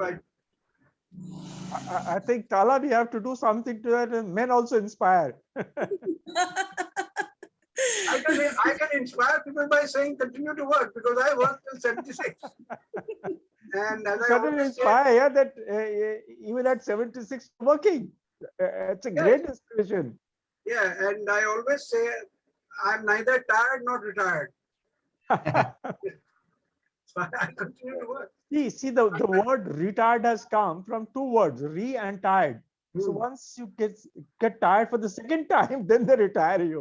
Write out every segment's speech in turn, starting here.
Right. I think, Tala, we have to do something to that. And men also inspire. I can inspire people by saying continue to work, because I worked till 76. And as I Certainly always say, inspire, yeah, that even at 76 working. It's a yeah, great inspiration. yeah, and I always say I'm neither tired nor retired. So I continue to work. See, the word retired has come from two words, re and tired. So Hmm. once you get tired for the second time, then they retire you.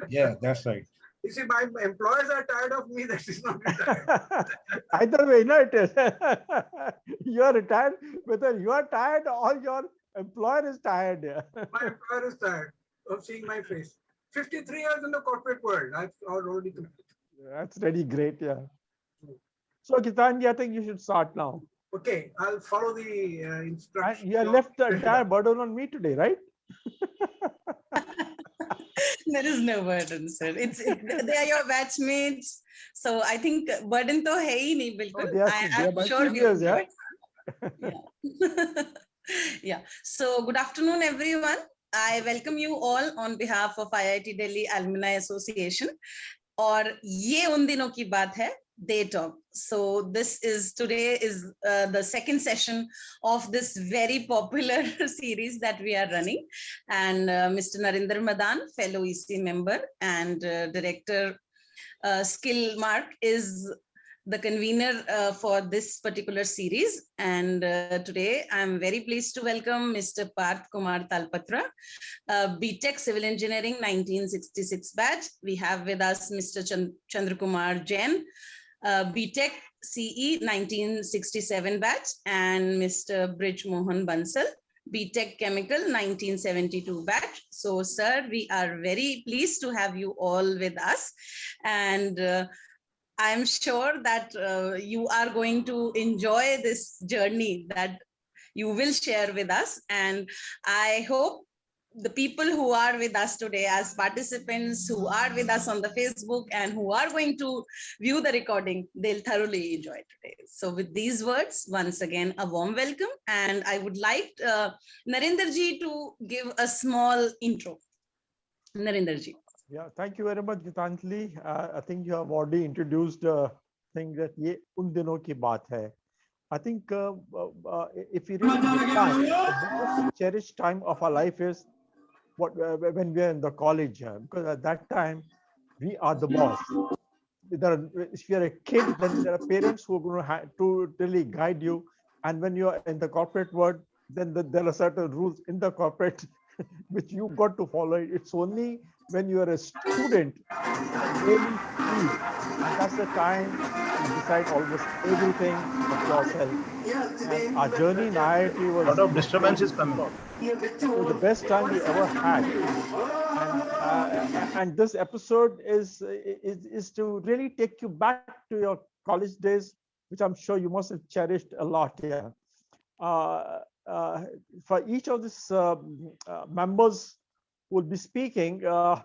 Yeah, that's right. You see, my employers are tired of me. That is not retired. Either way, no, it is. You are retired, whether you are tired or your employer is tired. Yeah. My employer is tired of seeing my face. 53 years in the corporate world. I've already completed. That's really great. Yeah. So, Kitanji, I think you should start now. Okay, I'll follow the And instructions. you have left the entire burden on me today, right? There is no burden, sir. They are your batchmates. So I think burden to hai hi nahi bilkul. they are I'm my sure you seniors, yeah. enjoyed. Yeah. Yeah. So good afternoon, everyone. I welcome you all on behalf of IIT Delhi Alumni Association. और ये उन दिनों की बात है, Day Talk. So this is today is the second session of this very popular series that we are running, and Mr. Narinder Madan, fellow EC member and director, Skill Mark, is the convener for this particular series. And today I'm very pleased to welcome Mr. Parth Kumar Talpatra, BTech Civil Engineering 1966 batch. We have with us Mr. Chandra Kumar Jain, BTech CE 1967 batch, and Mr. Brij Mohan Bansal, BTech Chemical 1972 batch. So, sir, we are very pleased to have you all with us. And I'm sure that you are going to enjoy this journey that you will share with us. And I hope the people who are with us today as participants, who are with us on the Facebook and who are going to view the recording, they'll thoroughly enjoy today. So with these words, once again, a warm welcome. And I would like Narinder ji to give a small intro. Narinder ji. Yeah, thank you very much, Gitanjali. I think you have already introduced thing that ye un dino ki baat hai. I think if we really define the most cherished time of our life is when we are in the college, because at that time we are the boss. If you are a kid, then there are parents who are going to really guide you. And when you are in the corporate world, then there are certain rules in the corporate which you got to follow. It's only when you are a student really free, and that's the time you decide almost everything of yourself. And our journey in IIT A was lot of disturbance is coming. it was the best time we ever had. And this episode is to really take you back to your college days, which I'm sure you must have cherished a lot. Yeah. For each of these members who will be speaking, the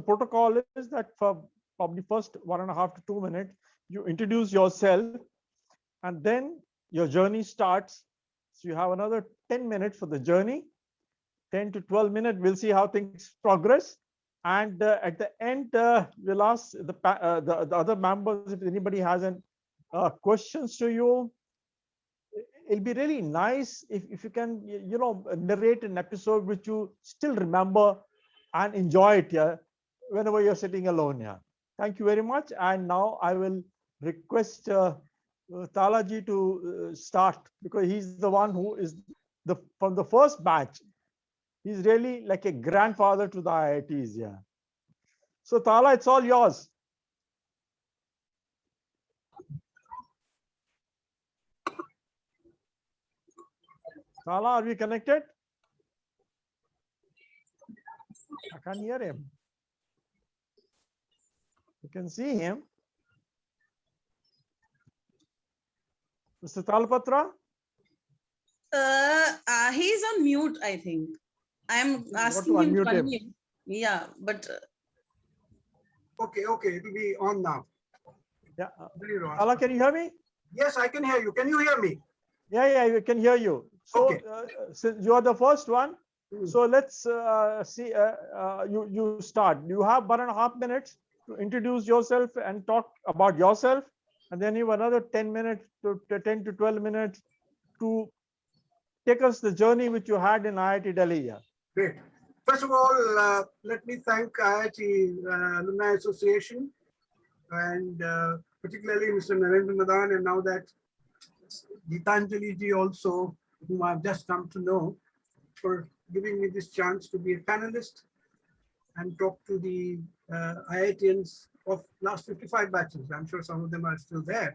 protocol is that for probably first 1.5 to 2 minutes, you introduce yourself, and then your journey starts. So you have another 10 minutes for the journey, 10 to 12 minutes. We'll see how things progress. And at the end, we'll ask the other members if anybody has any questions to you. It'll be really nice if you can, narrate an episode which you still remember and enjoy it, yeah, whenever you're sitting alone. Yeah. Thank you very much. And now I will request Talaji to start, because he's the one who is from the first batch. He's really like a grandfather to the IITs. Yeah. So Tala, it's all yours. Tala, are we connected? I can't hear him. You can see him. Mr. Talpatra? He's on mute, I think. I'm asking him to unmute. Yeah, but Okay, it'll be on now. Yeah. Tala, can you hear me? Yes, I can hear you. Can you hear me? Yeah, we can hear you. So, Okay. since you are the first one, Hmm. so let's see. You start. You have 1.5 minutes to introduce yourself and talk about yourself, and then you have another 10 minutes to 10 to 12 minutes to take us the journey which you had in IIT Delhi. Yeah. Great. First of all, let me thank IIT Alumni Association and particularly Mr. Narendra Madan, and now that Gitanjali ji also, whom I've just come to know, for giving me this chance to be a panelist and talk to the IITians of last 55 batches. I'm sure some of them are still there.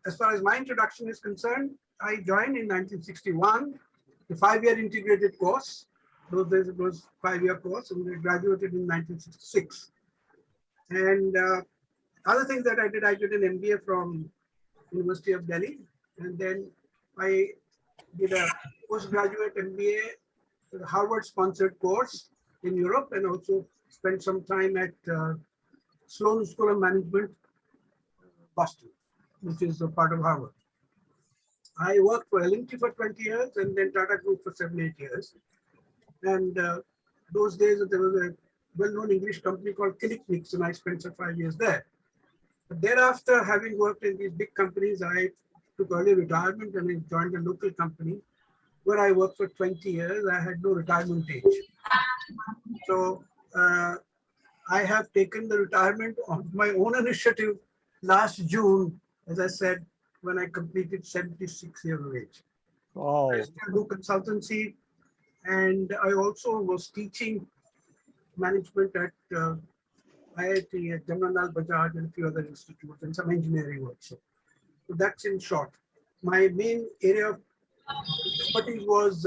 As far as my introduction is concerned, I joined in 1961, the 5-year integrated course. Those days it was 5-year course, and I graduated in 1966. And other things that I did an MBA from University of Delhi, and then I did a postgraduate MBA, a Harvard-sponsored course in Europe, and also spent some time at Sloan School of Management, Boston, which is a part of Harvard. I worked for L&T for 20 years and then Tata Group for 7-8 years. And those days there was a well-known English company called Killick-Nix, and I spent some 5 years there. But thereafter, having worked in these big companies, I took early retirement and I joined a local company where I worked for 20 years. I had no retirement age. So I have taken the retirement on my own initiative last June, as I said, when I completed 76 years of age. Wow. I still do consultancy, and I also was teaching management at IIT, at Jamnalal Bajaj, and a few other institutes, and some engineering also. So that's in short. My main area of expertise was,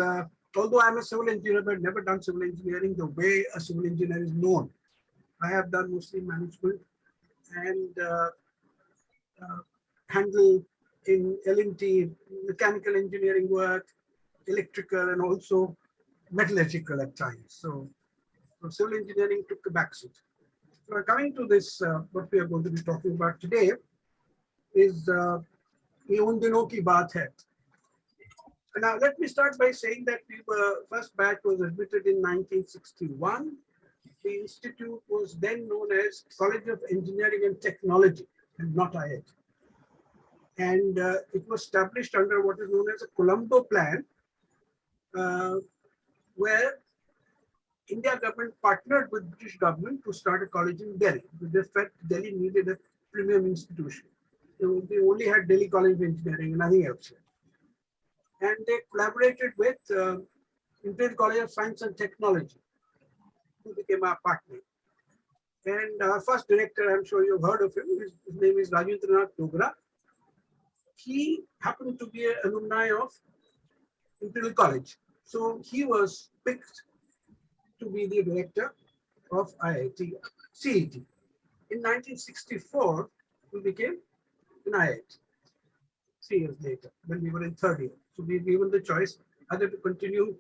although I'm a civil engineer, but never done civil engineering the way a civil engineer is known. I have done mostly management and handle in L&T, mechanical engineering work, electrical, and also metallurgical at times. So civil engineering took a backseat. So coming to this, what we are going to be talking about today is Ye Un Dino Ki Baat Hai. Now let me start by saying that we were, first batch was admitted in 1961. The institute was then known as College of Engineering and Technology, and not IIT. And it was established under what is known as a Colombo Plan, where India government partnered with British government to start a college in Delhi. Because they felt Delhi needed a premium institution. They only had Delhi College of Engineering and nothing else. And they collaborated with Imperial College of Science and Technology, who became our partner. And our first director, I'm sure you've heard of him, his name is Rajendranath Dogra. He happened to be an alumni of Imperial College. So he was picked to be the director of IIT CET. In 1964, we became an IIT. 3 years later, when we were in 3rd year. So we were given the choice either to continue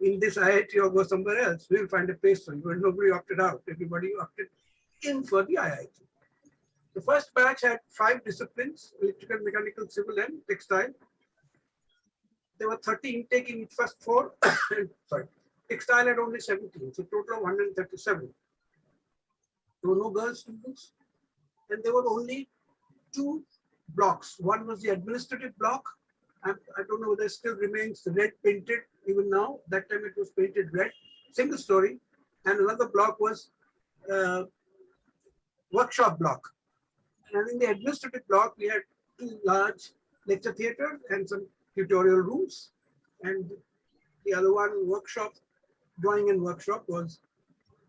in this IIT or go somewhere else. We'll find a place for you. But nobody opted out. Everybody opted in for the IIT. The first batch had 5 disciplines: electrical, mechanical, civil, and textile. There were 30 intake in its first 4. Sorry, textile had only 17, so total of 137. There were no girl students, and there were only 2 blocks. One was the administrative block. I don't know whether it still remains red painted even now. That time it was painted red, single story. And another block was workshop block. And in the administrative block, we had 2 large lecture theaters and some tutorial rooms. And the other one, workshop, drawing and workshop, was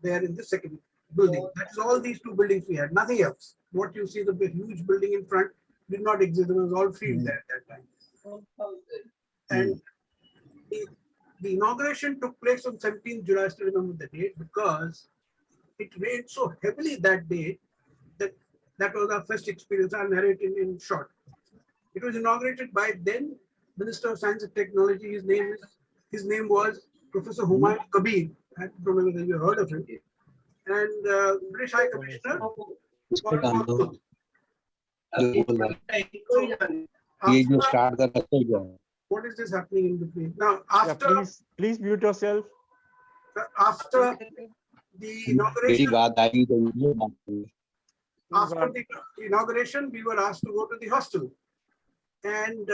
there in the second building. That's all these 2 buildings we had, nothing else. What you see, the big, huge building in front, did not exist. It was all field there at that time. And the inauguration took place on 17th July, I still remember the date, because it rained so heavily that day that was our first experience. I'll narrate in short. It was inaugurated by then Minister of Science and Technology. His name was Professor Humayun Kabir. I don't know whether you heard of him. And British High Commissioner. ये जो After, start कर सकते हो क्या? what is this happening in between? Now, Yeah, after please mute yourself. after the मेरी inauguration, बात आई तो ये बात हुई। after the inauguration, we were asked to go to the hostel, and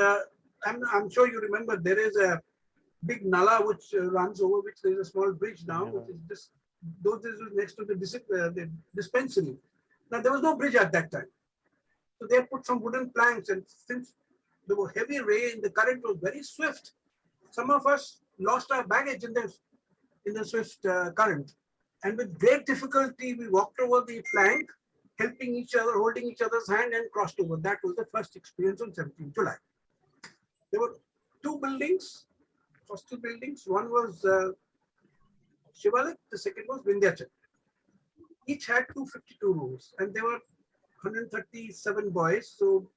I'm sure you remember there is a big nala which runs over which there is a small bridge now, Yeah. which is just those days was next to the dispensary. Now there was no bridge at that time, so they put some wooden planks, and since there was heavy rain, the current was very swift. Some of us lost our baggage in the swift current, and with great difficulty we walked over the plank, helping each other, holding each other's hand, and crossed over. That was the first experience on 17th July. There were two buildings, hostel buildings. One was Shivalik, the second was Vindhyachal. Each had 252 rooms, and there were 137 boys, so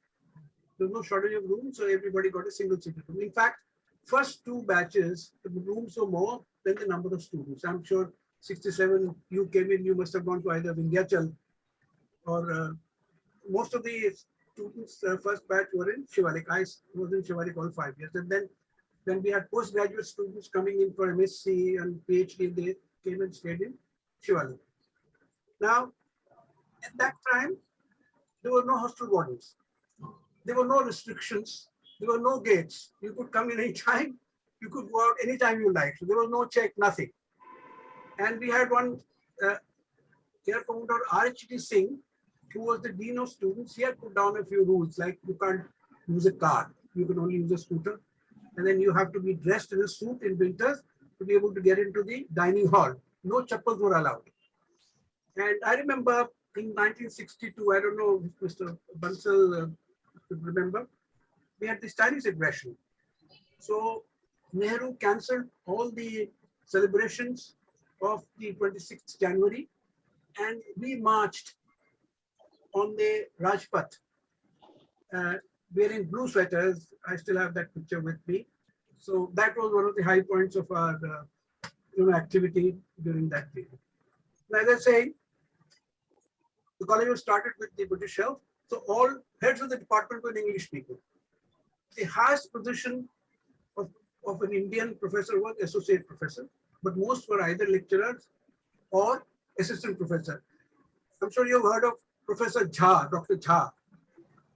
there was no shortage of rooms, so everybody got a single seated room. In fact, first two batches, the rooms were more than the number of students. I'm sure 67, you came in, you must have gone to either Vindhyachal or most of the students, first batch were in Shivalik. I was in Shivalik all 5 years. And then when we had postgraduate students coming in for MSc and PhD, they came and stayed in Shivalik. Now, at that time, there were no hostel wardens. There were no restrictions. There were no gates. You could come in any time. You could go out anytime you liked. So there was no check, nothing. And we had one Air Commodore R.H.T. Singh, who was the dean of students. He had put down a few rules, like you can't use a car. You can only use a scooter. And then you have to be dressed in a suit in winters to be able to get into the dining hall. No chappals were allowed. And I remember in 1962, I don't know if Mr. Bansal could remember, we had this Chinese aggression. So Nehru cancelled all the celebrations of the 26th January, and we marched on the Rajpath wearing blue sweaters. I still have that picture with me. So that was one of the high points of our activity during that period. As I say, the college was started with the British help. So all heads of the department were English people. The highest position of an Indian professor was associate professor, but most were either lecturers or assistant professor. I'm sure you've heard of Professor Jha, Dr. Jha,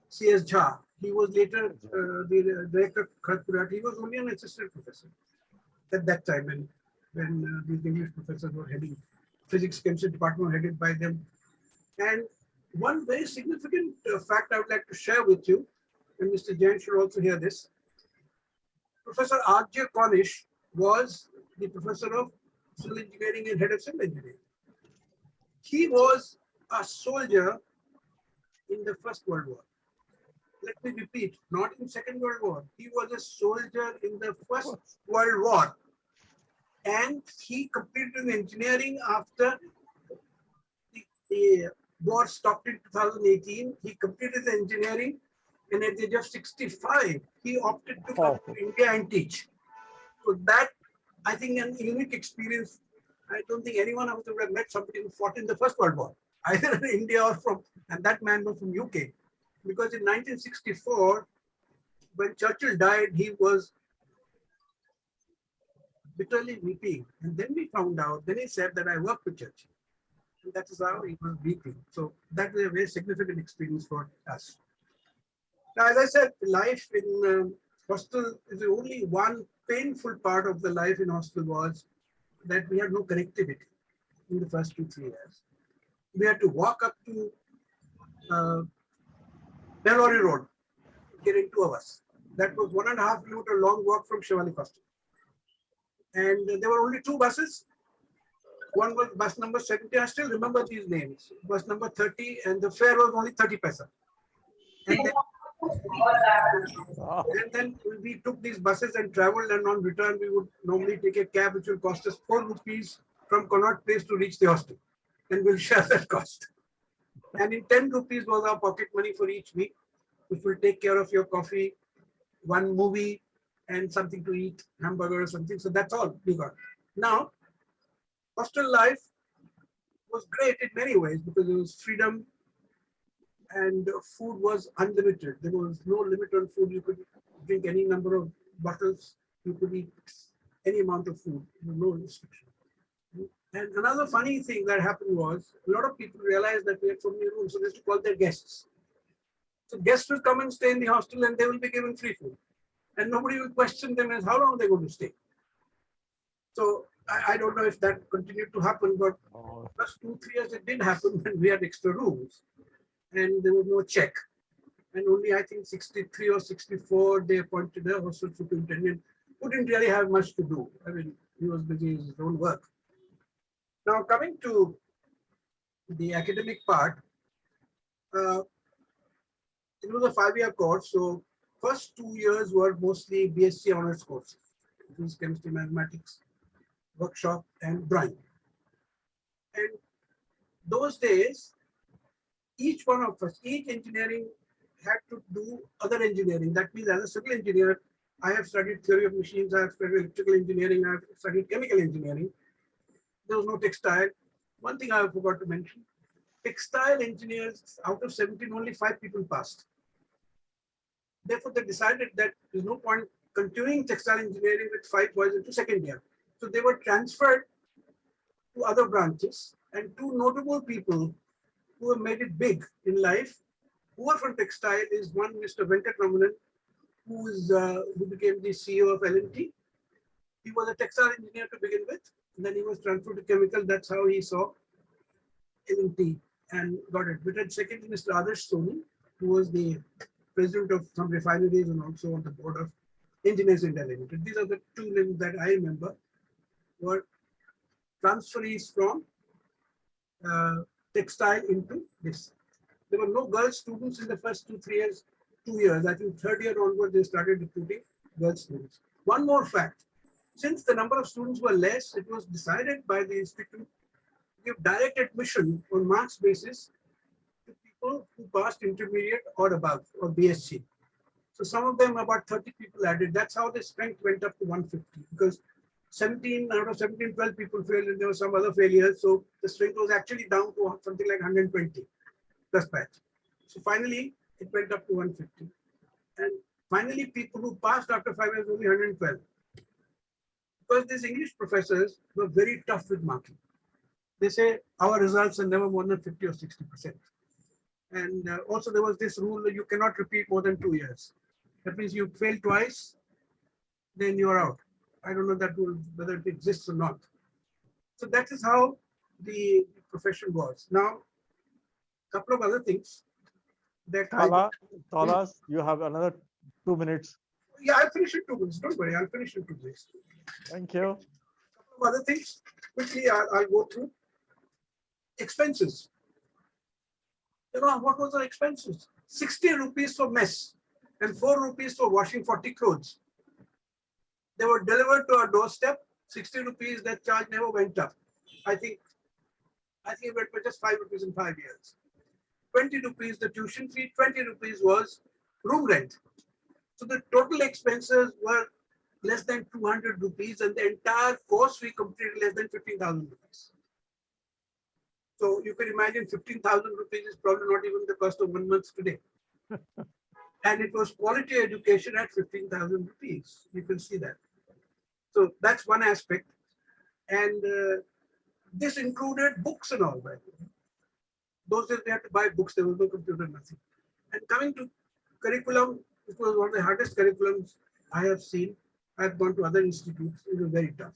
C.S. Jha. He was later the director of Kharagpur. He was only an assistant professor at that time when these English professors were heading physics, chemistry department headed by them. And one very significant fact I would like to share with you, and Mr. Jain should also hear this. Professor R.J. Cornish was the professor of civil engineering and head of civil engineering. He was a soldier in the First World War. Let me repeat, not in Second World War. He was a soldier in the First World War. And he completed engineering after the war stopped in 2018. He completed the engineering, and at the age of 65, he opted to come to India and teach. So that, I think, an unique experience. I don't think anyone else would have met somebody who fought in the First World War, either in India or and that man was from UK. Because in 1964, when Churchill died, he was bitterly weeping. And then we found out, then he said that I worked with Churchill. And that is how he was weeping. So that was a very significant experience for us. Now, as I said, life in hostel is the only one painful part of the life in hostel was that we had no connectivity in the first 2-3 years. We had to walk up to Bellori Road, get in 2 hours. That was 1.5 kilometer long walk from Shivalik Hostel. And there were only 2 buses. One was bus number 70. I still remember these names. Bus number 30, and the fare was only 30 paisa. And then we took these buses and traveled, and on return we would normally take a cab which will cost us 4 rupees from Connaught Place to reach the hostel, and we'll share that cost. And in 10 rupees was our pocket money for each week, which will take care of your coffee, one movie, and something to eat, hamburger or something. So that's all we got. Now, hostel life was great in many ways because it was freedom. and food was unlimited. There was no limit on food. You could drink any number of bottles. You could eat any amount of food. No restriction. And another funny thing that happened was a lot of people realized that we had so many rooms, so they used to call their guests. So guests will come and stay in the hostel and they will be given free food. And nobody will question them as how long they're going to stay. So I don't know if that continued to happen, but Oh, first 2-3 years it did happen when we had extra rooms and there was no check. And only I think 63 or 64, they appointed a hostel superintendent who didn't really have much to do. I mean, he was busy in his own work. Now coming to the academic part, it was a 5-year course. So first 2 years were mostly BSc honors courses. Physics, chemistry, mathematics, workshop and drawing. And those days, each one of us, each engineering had to do other engineering. That means as a civil engineer, I have studied theory of machines, I have studied electrical engineering, I have studied chemical engineering. There was no textile. One thing I forgot to mention, textile engineers, out of 17, only 5 people passed. Therefore, they decided that there's no point continuing textile engineering with 5 boys into second year. So they were transferred to other branches, and 2 notable people who have made it big in life, who are from textile, is one Mr. Venkat Ramanan, who became the CEO of L&T. He was a textile engineer to begin with, and then he was transferred to chemical. That's how he saw L&T and got it. But second, Mr. Adarsh Soni, who was the president of some refineries and also on the board of Engineers India Limited. These are the 2 names that I remember were transferees from textile into this. There were no girl students in the first 2-3 years. 2 years, I think 3rd year onward, they started recruiting girl students. One more fact, since the number of students were less, it was decided by the institute to give direct admission on marks basis to people who passed intermediate or above or BSc. So some of them, about 30 people added. That's how the strength went up to 150, because 17 out of 17, 12 people failed and there were some other failures. So the strength was actually down to something like 120 plus batch. So finally, it went up to 150. And finally, people who passed after 5 years, only 112. Because these English professors were very tough with marking. They say our results are never more than 50 or 60%. And also there was this rule that you cannot repeat more than 2 years. That means you fail twice, then you're out. I don't know that rule, whether it exists or not. So that is how the profession was. Now, a couple of other things that Talas, you have another 2 minutes. Yeah, I'll finish in 2 minutes. Don't worry, I'll finish in 2 minutes. Thank you. A couple of other things quickly I'll go through. Expenses. You know, what was our expenses? 60 rupees for mess and 4 rupees for washing 40 clothes. They were delivered to our doorstep. 60 rupees, that charge never went up. I think it went for just 5 rupees in 5 years. 20 rupees the tuition fee, 20 rupees was room rent. So the total expenses were less than 200 rupees and the entire course we completed less than 15,000 rupees. So you can imagine 15,000 rupees is probably not even the cost of 1 month today. And it was quality education at 15,000 rupees. You can see that. So that's one aspect. And this included books and all that. Those days they had to buy books, there was no computer, nothing. And coming to curriculum, it was one of the hardest curriculums I have seen. I've gone to other institutes, it was very tough.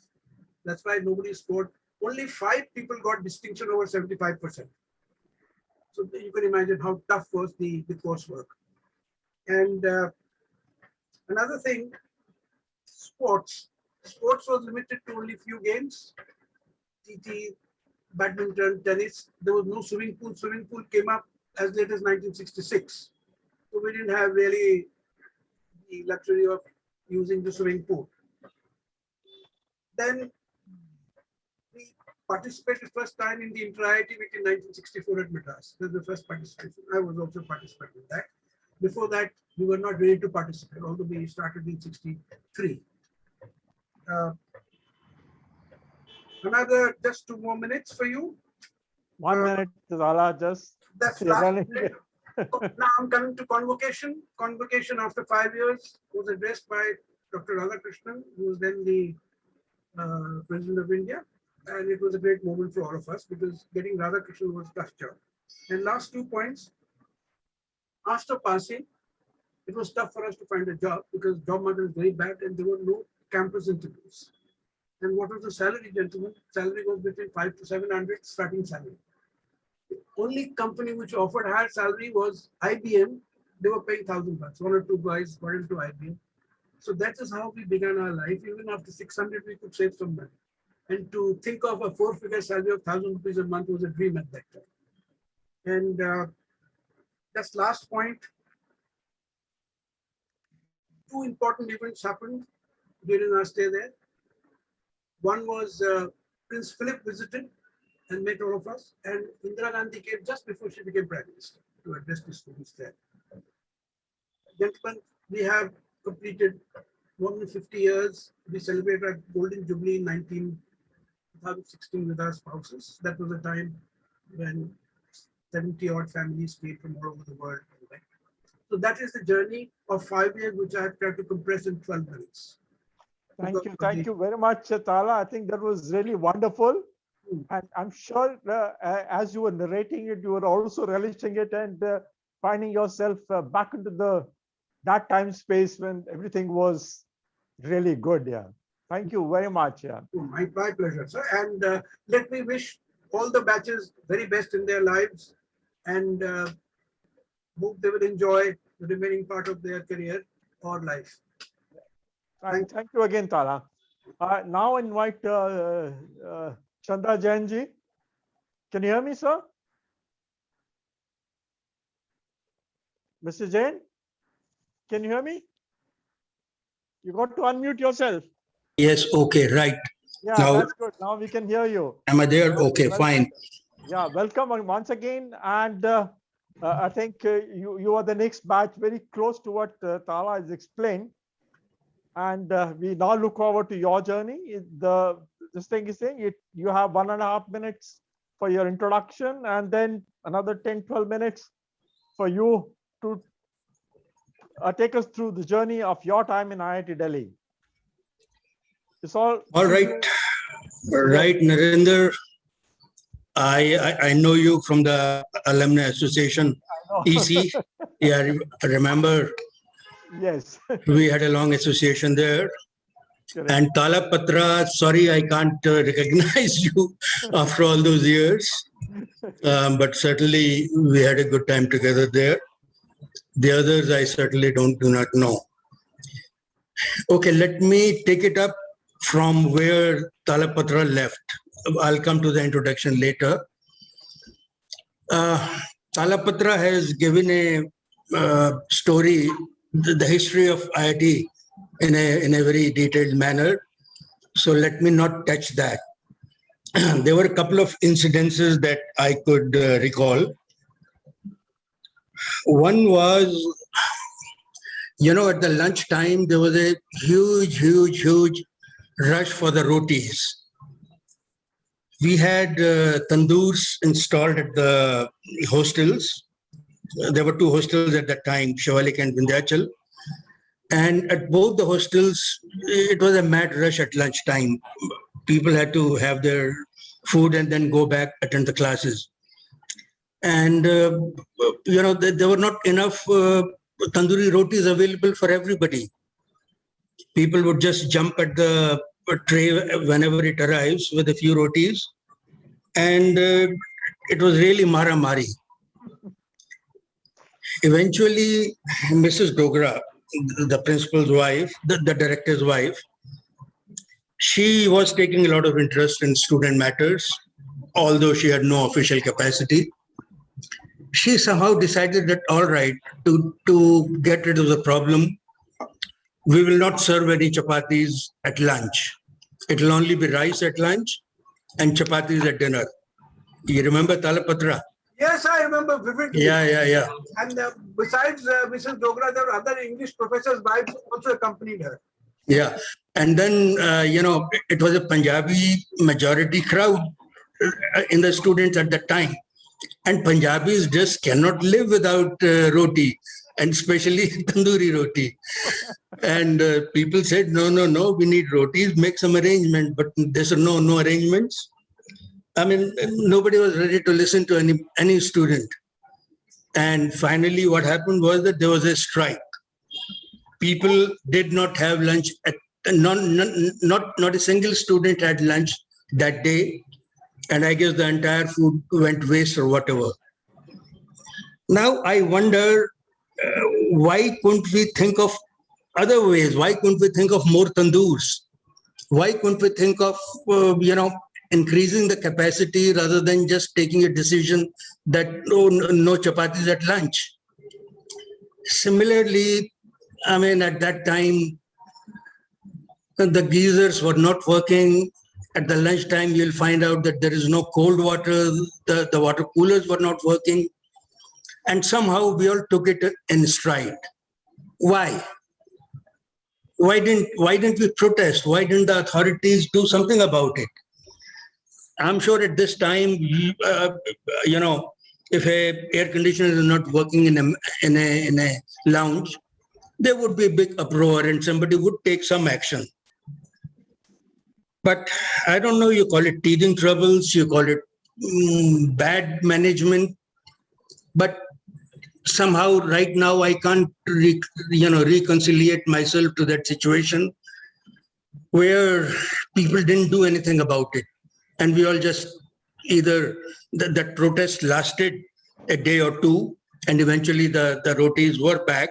That's why nobody scored. Only 5 people got distinction over 75%. So you can imagine how tough was the coursework. And another thing, sports. Sports was limited to only few games. TT, badminton, tennis. There was no swimming pool. Swimming pool came up as late as 1966. So we didn't have really the luxury of using the swimming pool. Then we participated first time in the inter-IIT meet in 1964 at Madras. That's the first participation. I was also participating in that. Before that, we were not ready to participate, although we started in 63. Another, just 2 more minutes for you. 1 minute, Tala, just That's you're last running. minute. Now I'm coming to convocation. Convocation after 5 years was addressed by Dr. Radhakrishnan, who was then the President of India. And it was a great moment for all of us because getting Radhakrishnan was a tough job. And last 2 points. After passing, it was tough for us to find a job because job market is very bad and there were no campus interviews. And what was the salary, gentlemen? Salary was between 500 to 700 starting salary. The only company which offered higher salary was IBM. They were paying $1,000. 1 or 2 guys got into IBM. So that is how we began our life. Even after 600, we could save some money. And to think of a 4-figure salary of 1,000 rupees a month was a dream at that time. And that's last point. 2 important events happened during our stay there. One was Prince Philip visited and met all of us, and Indira Gandhi came just before she became Prime Minister to address the students there. Gentlemen, we have completed more than 50 years. We celebrated our Golden Jubilee in 2016 with our spouses. That was a time when 70-odd families came from all over the world. So that is the journey of 5 years, which I have tried to compress in 12 minutes. Thank you very much, Tala. I think that was really wonderful. And I'm sure as you were narrating it, you were also relishing it and finding yourself back into that time space when everything was really good. Yeah. Thank you very much. Yeah. My pleasure, sir. And let me wish all the batches very best in their lives and hope they will enjoy the remaining part of their career or life. Thank you again, Tala. Now invite Chandra Jain ji. Can you hear me, sir? Mr. Jain, can you hear me? You got to unmute yourself. Yes, okay, right. Yeah, Now- that's good. Now we can hear you. Am I there? Okay, Welcome. fine. Yeah, welcome once again. And I think you are the next batch, very close to what Tala has explained. And we now look forward to your journey. This thing is saying you have 1.5 minutes for your introduction and then another 10-12 minutes for you to take us through the journey of your time in IIT Delhi. It's all Right. Right, Narendra. I know you from the Alumni Association, EC. Yeah, I remember Yes. we had a long association there. Correct. And Talapatra, sorry, I can't recognize you after all those years. But certainly we had a good time together there. The others I certainly do not know. Okay, let me take it up from where Talapatra left. I'll come to the introduction later. Talapatra has given a story, the history of IIT in a very detailed manner. So let me not touch that. There were a couple of incidences that I could recall. One was, at the lunchtime, there was a huge rush for the rotis. We had tandoors installed at the hostels. There were 2 hostels at that time, Shivalik and Vindhyachal. And at both the hostels, it was a mad rush at lunchtime. People had to have their food and then go back, attend the classes. And, there were not enough tandoori rotis available for everybody. People would just jump at the tray whenever it arrives with a few rotis. And it was really mara-mari. Eventually, Mrs. Dogra, the principal's wife, the director's wife, she was taking a lot of interest in student matters, although she had no official capacity. She somehow decided that, all right, to get rid of the problem, we will not serve any chapatis at lunch. It will only be rice at lunch and chapatis at dinner. You remember Talapatra? Yes, I remember vividly. Yeah. And besides Mrs. Dogra, there were other English professors' wives also accompanied her. Yeah. And then, it was a Punjabi majority crowd in the students at that time. And Punjabis just cannot live without roti, and especially tandoori roti. And people said, no, we need rotis, make some arrangement. But they said, no arrangements. I mean, nobody was ready to listen to any student. And finally, what happened was that there was a strike. People did not have lunch. Not a single student had lunch that day. And I guess the entire food went waste or whatever. Now I wonder, why couldn't we think of other ways? Why couldn't we think of more tandoors? Why couldn't we think of, increasing the capacity rather than just taking a decision that no chapatis at lunch? Similarly, I mean, at that time, the geysers were not working. At the lunchtime, you'll find out that there is no cold water. The water coolers were not working. And somehow we all took it in stride. Why? Why didn't we protest? Why didn't the authorities do something about it? I'm sure at this time, if a air conditioner is not working in a lounge, there would be a big uproar and somebody would take some action. But I don't know, you call it teething troubles, you call it bad management, but somehow right now I can't reconciliate myself to that situation where people didn't do anything about it. And we all just either that protest lasted a day or two, and eventually the rotis were back.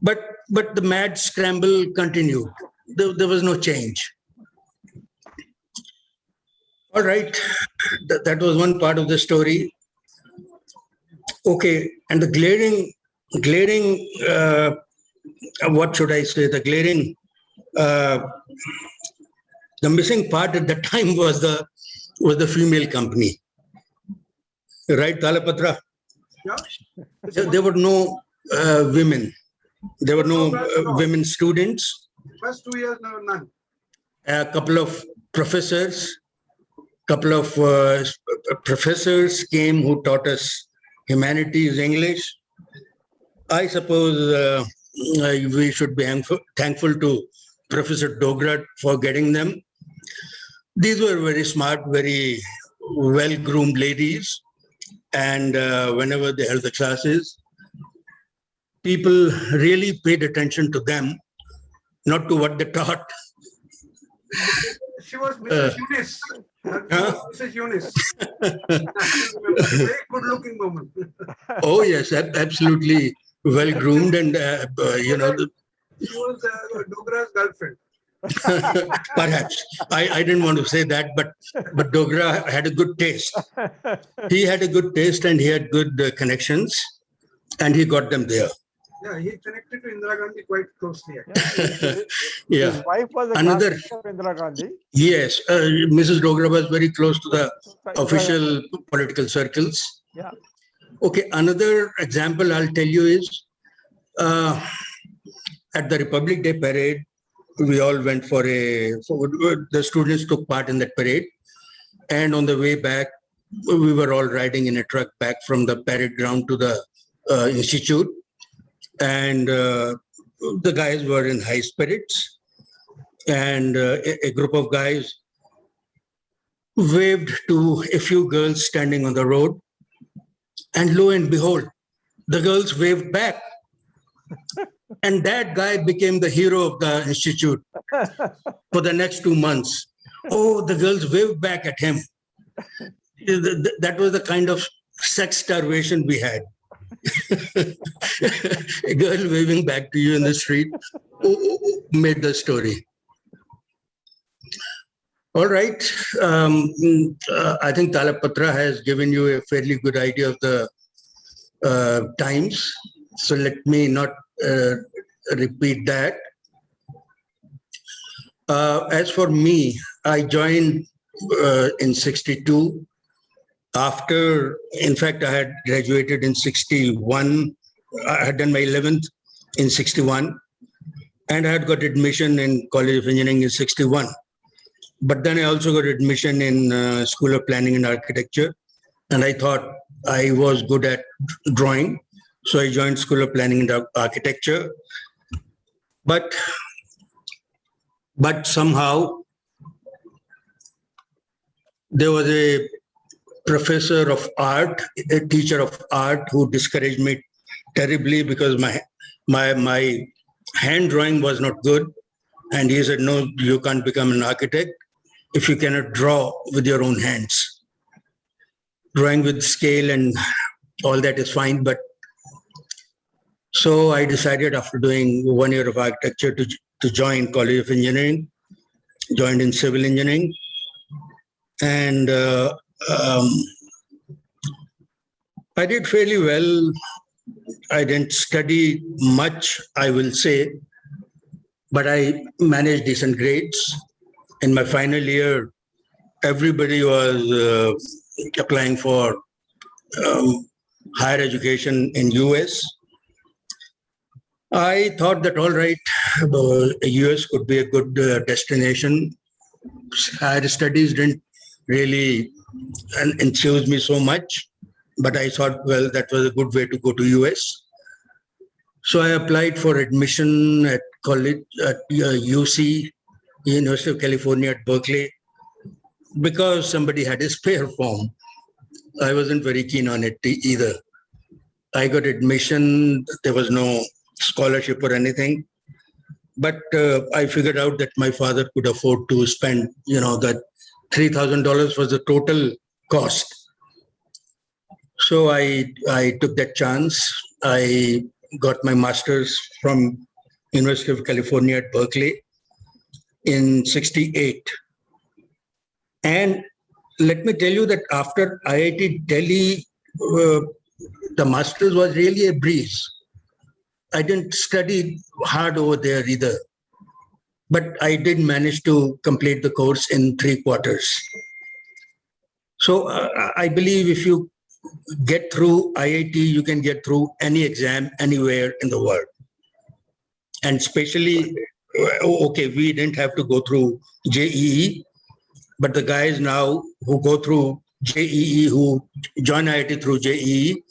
But the mad scramble continued. There was no change. All right, that was one part of the story. Okay, and the glaring, what should I say? The missing part at that time was the female company, right, Talapatra? Yeah. There were no women. There were no women students. First 2 years, no, none. A couple of professors came who taught us humanities, English. I suppose we should be thankful to Professor Dogra for getting them. These were very smart, very well-groomed ladies. And whenever they held the classes, people really paid attention to them, not to what they taught. She was Mrs. Eunice. Mrs. Eunice. Very good-looking woman. Oh yes, absolutely well-groomed, and She was Dogra's girlfriend. perhaps I didn't want to say that, but Dogra had a good taste. He had a good taste, and he had good connections, and he got them there. Yeah, he connected to Indira Gandhi quite closely. Yeah. His wife was a Another- classmate of Indira Gandhi. Yes, Mrs. Dogra was very close to the official political circles. Yeah. Okay, another example I'll tell you is at the Republic Day parade, we all went the students took part in that parade. And on the way back, we were all riding in a truck back from the parade ground to the institute. And the guys were in high spirits. And a group of guys waved to a few girls standing on the road. And lo and behold, the girls waved back. And that guy became the hero of the institute for the next 2 months. Oh, the girls waved back at him. That was the kind of sex starvation we had. A girl waving back to you in the street made the story. All right. I think Talapatra has given you a fairly good idea of the times. So let me not repeat that. As for me, I joined in 62. After, in fact, I had graduated in 61. I had done my 11th in 61. And I had got admission in College of Engineering in 61. But then I also got admission in School of Planning and Architecture. and I thought I was good at drawing. So I joined School of Planning and Architecture. But somehow there was a professor of art, a teacher of art, who discouraged me terribly because my hand drawing was not good. And he said, no, you can't become an architect if you cannot draw with your own hands. Drawing with scale and all that is fine. But so I decided after doing 1 year of architecture to join College of Engineering, joined in civil engineering. And I did fairly well. I didn't study much, I will say, but I managed decent grades. In my final year, everybody was applying for higher education in US. I thought that, all right, US could be a good destination. Higher studies didn't really enthuse me so much, but I thought, well, that was a good way to go to US. So I applied for admission at college at UC, University of California at Berkeley, because somebody had a spare form. I wasn't very keen on it either. I got admission. There was no scholarship or anything. But I figured out that my father could afford to spend, that $3,000 was the total cost. So I took that chance. I got my master's from University of California at Berkeley in '68. And let me tell you that after IIT Delhi, the master's was really a breeze. I didn't study hard over there either, but I did manage to complete the course in 3 quarters. So I believe if you get through IIT, you can get through any exam anywhere in the world. And especially, okay, we didn't have to go through JEE, but the guys now who go through JEE, who join IIT through JEE,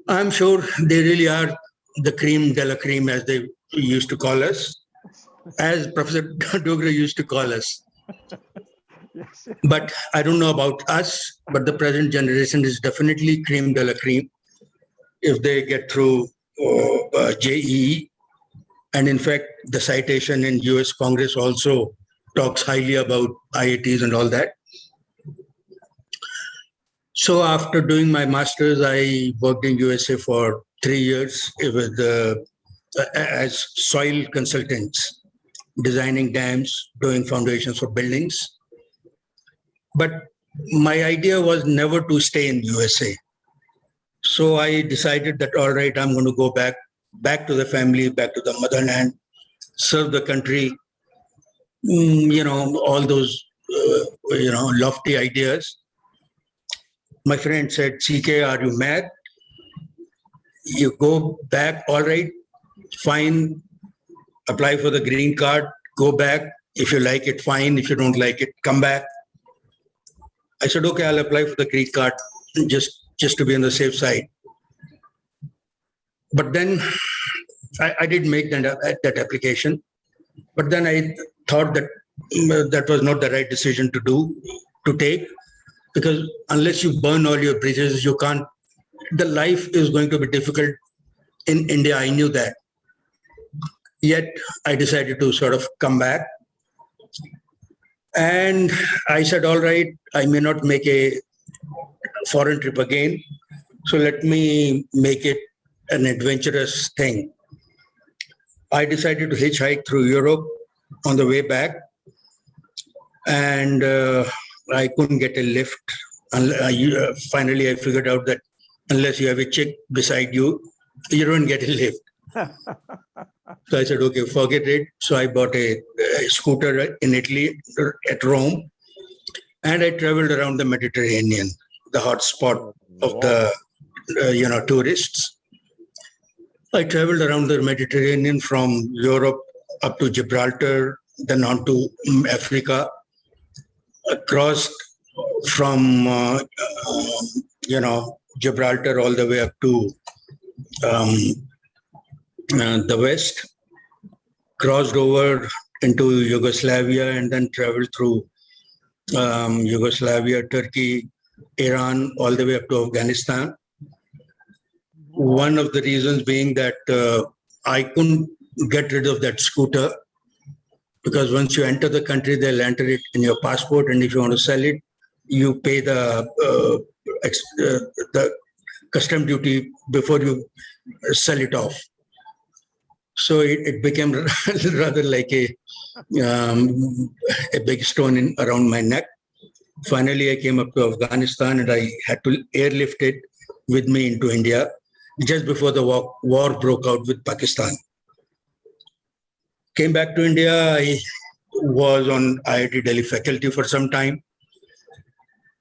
I'm sure they really are the cream de la cream, as they used to call us, as Professor Dogra used to call us. Yes. But I don't know about us, but the present generation is definitely cream de la cream if they get through JEE. And in fact, the citation in US Congress also talks highly about IITs and all that. So after doing my master's, I worked in USA for 3 years with as soil consultants, designing dams, doing foundations for buildings. But my idea was never to stay in USA. So I decided that, all right, I'm going to go back to the family, back to the motherland, serve the country, all those, lofty ideas. My friend said, CK, are you mad? You go back, all right, fine, apply for the green card, go back. If you like it, fine. If you don't like it, come back. I said, okay, I'll apply for the green card just to be on the safe side. But then I did make that application. But then I thought that that was not the right decision to take, because unless you burn all your bridges, you can't. The life is going to be difficult in India. I knew that. Yet I decided to sort of come back. And I said, all right, I may not make a foreign trip again. So let me make it an adventurous thing. I decided to hitchhike through Europe on the way back. And I couldn't get a lift. Finally, I figured out that unless you have a chick beside you, you don't get a lift. So I said, okay, forget it. So I bought a scooter in Italy at Rome, and I traveled around the Mediterranean, the hot spot of the tourists. I traveled around the Mediterranean from Europe up to Gibraltar, then on to Africa, crossed from Gibraltar all the way up to the west, crossed over into Yugoslavia, and then traveled through Yugoslavia, Turkey, Iran, all the way up to Afghanistan. One of the reasons being that I couldn't get rid of that scooter, because once you enter the country, they'll enter it in your passport, and if you want to sell it, you pay the custom duty before you sell it off. So it became rather like a big stone around my neck. Finally, I came up to Afghanistan, and I had to airlift it with me into India just before the war broke out with Pakistan. Came back to India. I was on IIT Delhi faculty for some time.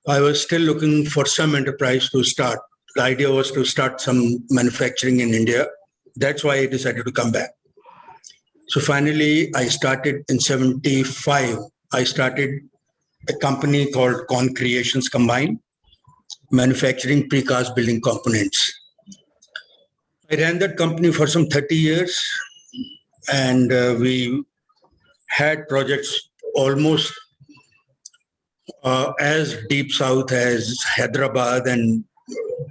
I was still looking for some enterprise to start. The idea was to start some manufacturing in India. That's why I decided to come back. So finally, I started in 75. I started a company called Con Creations Combined, manufacturing precast building components. I ran that company for some 30 years, and we had projects almost as deep south as Hyderabad, and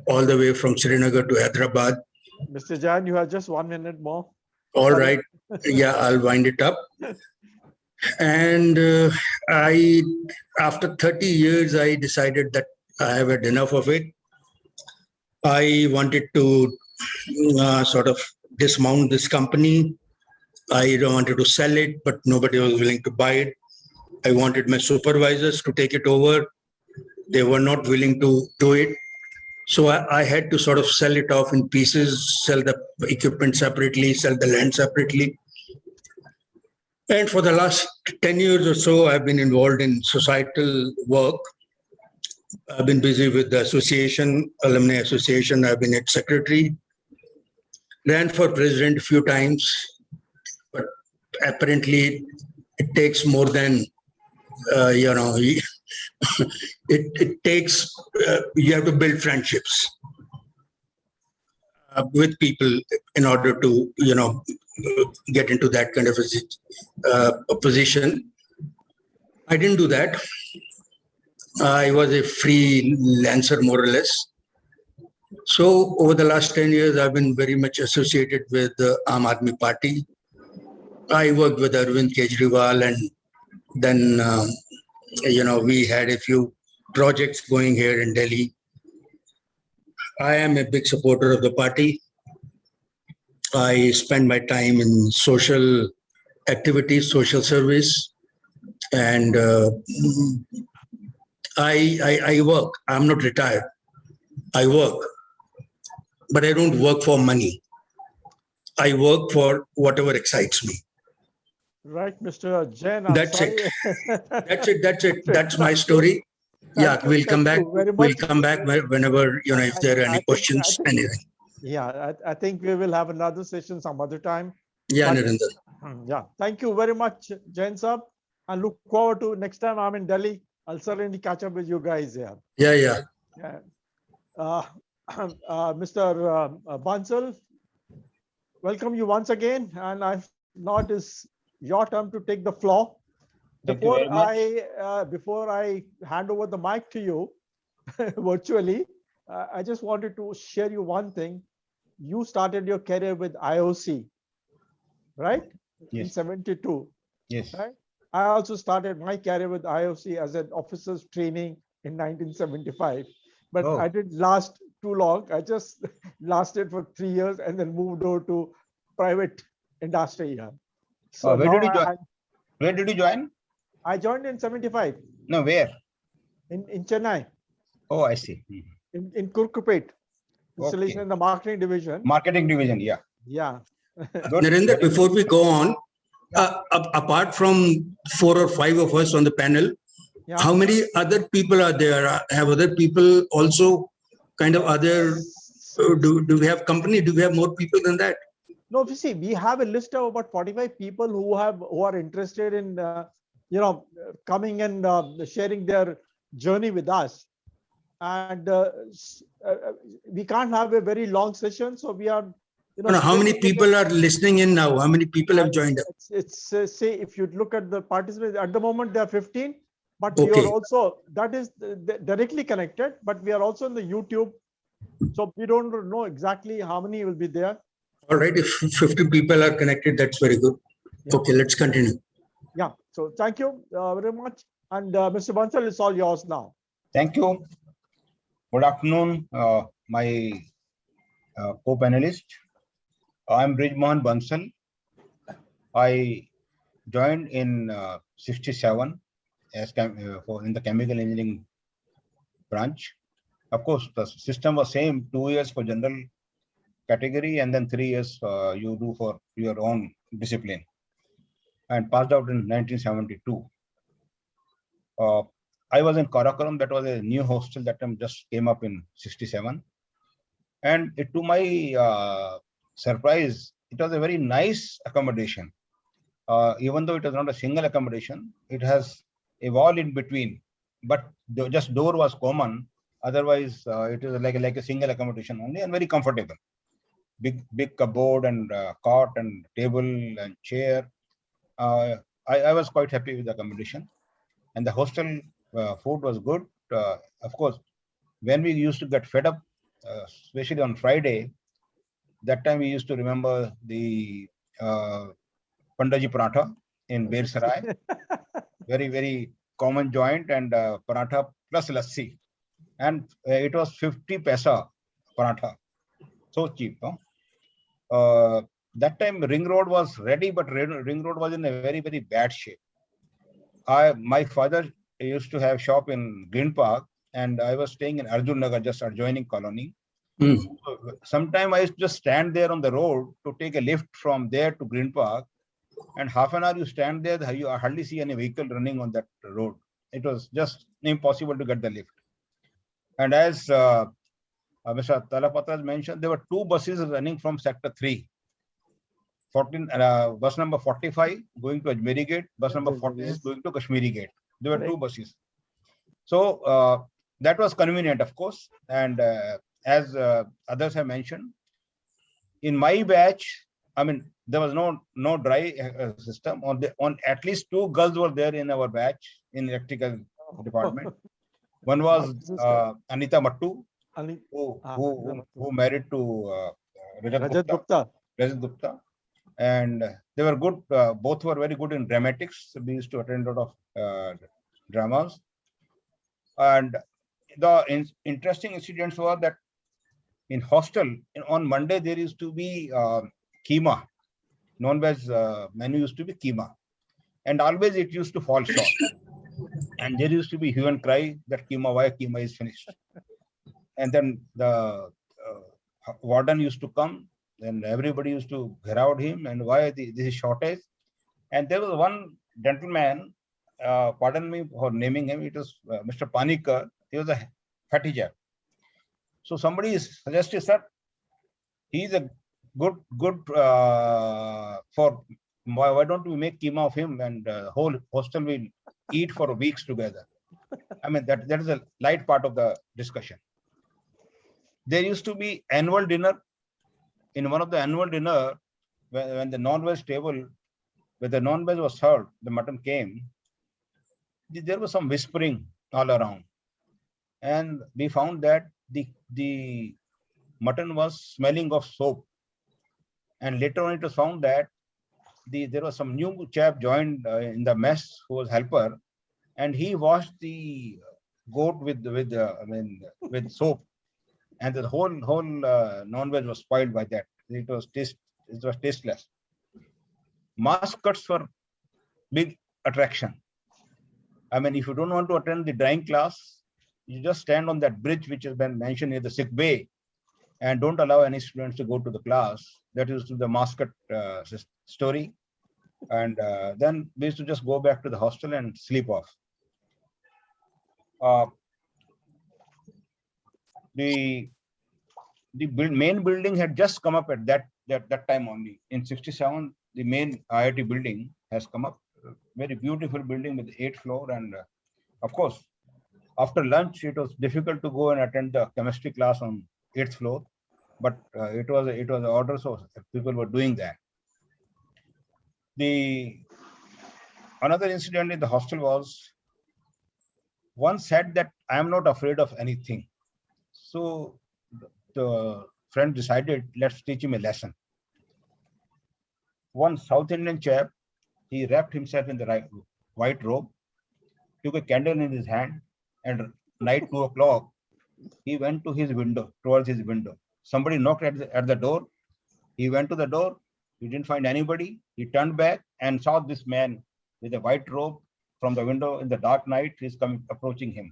all the way from Srinagar to Hyderabad. Mr. Jain, you have just 1 minute more. All Sorry. right. Yeah, I'll wind it up. And after 30 years, I decided that I have had enough of it. I wanted to sort of dismount this company. I wanted to sell it, but nobody was willing to buy it. I wanted my supervisors to take it over. They were not willing to do it. So I had to sort of sell it off in pieces, sell the equipment separately, sell the land separately. And for the last 10 years or so, I've been involved in societal work. I've been busy with the association, Alumni Association. I've been its secretary, ran for president a few times, but apparently it takes more than, it takes, you have to build friendships with people in order to, get into that kind of a position. I didn't do that. I was a freelancer, more or less. So over the last 10 years, I've been very much associated with the Aam Aadmi Party. I worked with Arvind Kejriwal, and then, we had a few projects going here in Delhi. I am a big supporter of the party. I spend my time in social activities, social service, and I work. I'm not retired. I work, but I don't work for money. I work for whatever excites me. Right, Mr. Jain. I'm That's sorry. it. That's it. That's my story. Yeah, we'll come back. We'll come back whenever, if there are any questions, anything. Yeah, I think we will have another session some other time. Yeah, But- Narendra. Yeah, thank you very much, Jain Sahab. And look forward to next time I'm in Delhi. I'll certainly catch up with you guys here. Yeah. Yeah. Mr. Bansal, welcome you once again. And now it is your turn to take the floor. Thank you very Before I hand over the mic to you virtually, I just wanted to share you one thing. You started your career with IOC, right? In Yes. 72. Yes. Right? I also started my career with IOC as an officer's training in 1975. But Oh. I didn't last too long. I just lasted for 3 years and then moved over to private industry. Yeah. So Where did now you join? Where did you join? I joined in 75 No, where? in Chennai, Oh, I see. in Kurkupet, installation Okay. in the marketing division. Marketing division. Yeah. Yeah. Good. Narendra, before we go on, apart from 4 or 5 of us on the panel, Yeah. how many other people are there? Have other people also kind of other, do we have company? Do we have more people than that? No, you see, we have a list of about 45 people who are interested in, coming and sharing their journey with us. and we can't have a very long session. So we are, How many people are listening in now? How many people have joined up? It's say if you look at the participants at the moment, there are 15, but we Okay. are also, that is directly connected, but we are also in the YouTube. So we don't know exactly how many will be there. All right. If 50 people are connected, that's very good. Yeah. Okay, let's continue. Yeah. So thank you very much. And Mr. Bansal, it's all yours now. Thank you. Good afternoon, my co-panelist. I'm Brijmohan Bansal. I joined in 67 as in the chemical engineering branch. Of course, the system was same: 2 years for general category and then 3 years you do for your own discipline. And passed out in 1972. I was in Karakoram. That was a new hostel that time just came up in 67. And to my surprise, it was a very nice accommodation. Even though it was not a single accommodation, it has a wall in between, but just door was common. Otherwise, it is like a single accommodation only and very comfortable. Big cupboard and cot and table and chair. I was quite happy with the accommodation, and the hostel food was good. Of course, when we used to get fed up, especially on Friday, that time we used to remember the Pandaji Paratha in Bir Sarai. Very common joint, and paratha plus lassi. And it was 50 paisa paratha. So cheap, no? That time Ring Road was ready, but Ring Road was in a very bad shape. My father used to have shop in Green Park, and I was staying in Arjun Nagar, just adjoining colony. So sometime I used to just stand there on the road to take a lift from there to Green Park, and half an hour you stand there, you hardly see any vehicle running on that road. It was just impossible to get the lift. And as Mr. Talapatra mentioned, there were 2 buses running from Sector 3. Bus number 45 going to Ajmeri Gate, bus number 46 going to Kashmiri Gate. There were 2 buses. So that was convenient, of course. And as others have mentioned, in my batch, I mean, there was no dry system. On at least 2 girls were there in our batch in electrical department. One was Anita Mattu, who married to Rajat Gupta. And they were good. Both were very good in dramatics. We used to attend a lot of dramas. And the interesting incidents were that in hostel, on Monday, there used to be keema. Non-veg menu used to be keema. And always it used to fall short. And there used to be hue and cry that why keema is finished. And then the warden used to come, and everybody used to around him, and why this is shortage. And there was one gentleman, pardon me for naming him, it was Mr. Panikar. He was a fatty chap. So somebody suggested, sir, he's a good for, why don't we make keema of him, and whole hostel will eat for weeks together. I mean, that is a light part of the discussion. There used to be annual dinner. In one of the annual dinner, when the non-veg table, when the non-veg was served, the mutton came, there was some whispering all around. And we found that the mutton was smelling of soap. And later on it was found that there was some new chap joined in the mess who was helper, and he washed the goat with soap. And the whole non-veg was spoiled by that. It was tasteless. Mass cuts were big attraction. I mean, if you don't want to attend the drying class, you just stand on that bridge which has been mentioned near the sick bay, and don't allow any students to go to the class. That is the mass cut story. And then we used to just go back to the hostel and sleep off. The main building had just come up at that time only. In 67, the main IIT building has come up. Very beautiful building with 8th floor, and of course, After lunch, it was difficult to go and attend the chemistry class on 8th floor, but it was an order, so people were doing that. The another incident in the hostel was, one said that I am not afraid of anything. So the friend decided, let's teach him a lesson. One South Indian chap, he wrapped himself in the white robe, took a candle in his hand, and night 2 o'clock, he went to his window, towards his window. Somebody knocked at the door. He went to the door. He didn't find anybody. He turned back and saw this man with a white robe from the window in the dark night. He's coming, approaching him.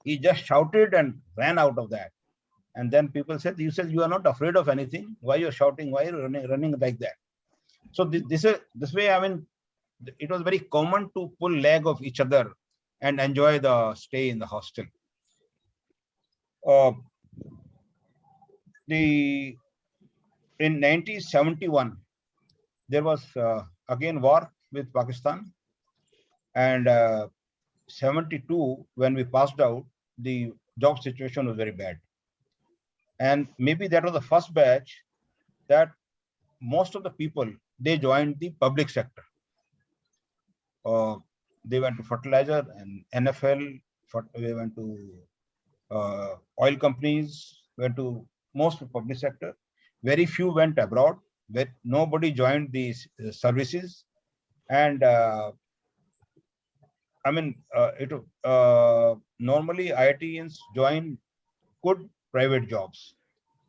He just shouted and ran out of that. And then people said, you are not afraid of anything. Why you're shouting? Why are you running like that? So this way, I mean, it was very common to pull leg of each other and enjoy the stay in the hostel. In 1971, there was again war with Pakistan, and 72, when we passed out, the job situation was very bad. And maybe that was the first batch that most of the people, they joined the public sector. They went to fertilizer and NFL, they went to oil companies, went to most of public sector. Very few went abroad, nobody joined these services. And I mean, normally IITians join good private jobs,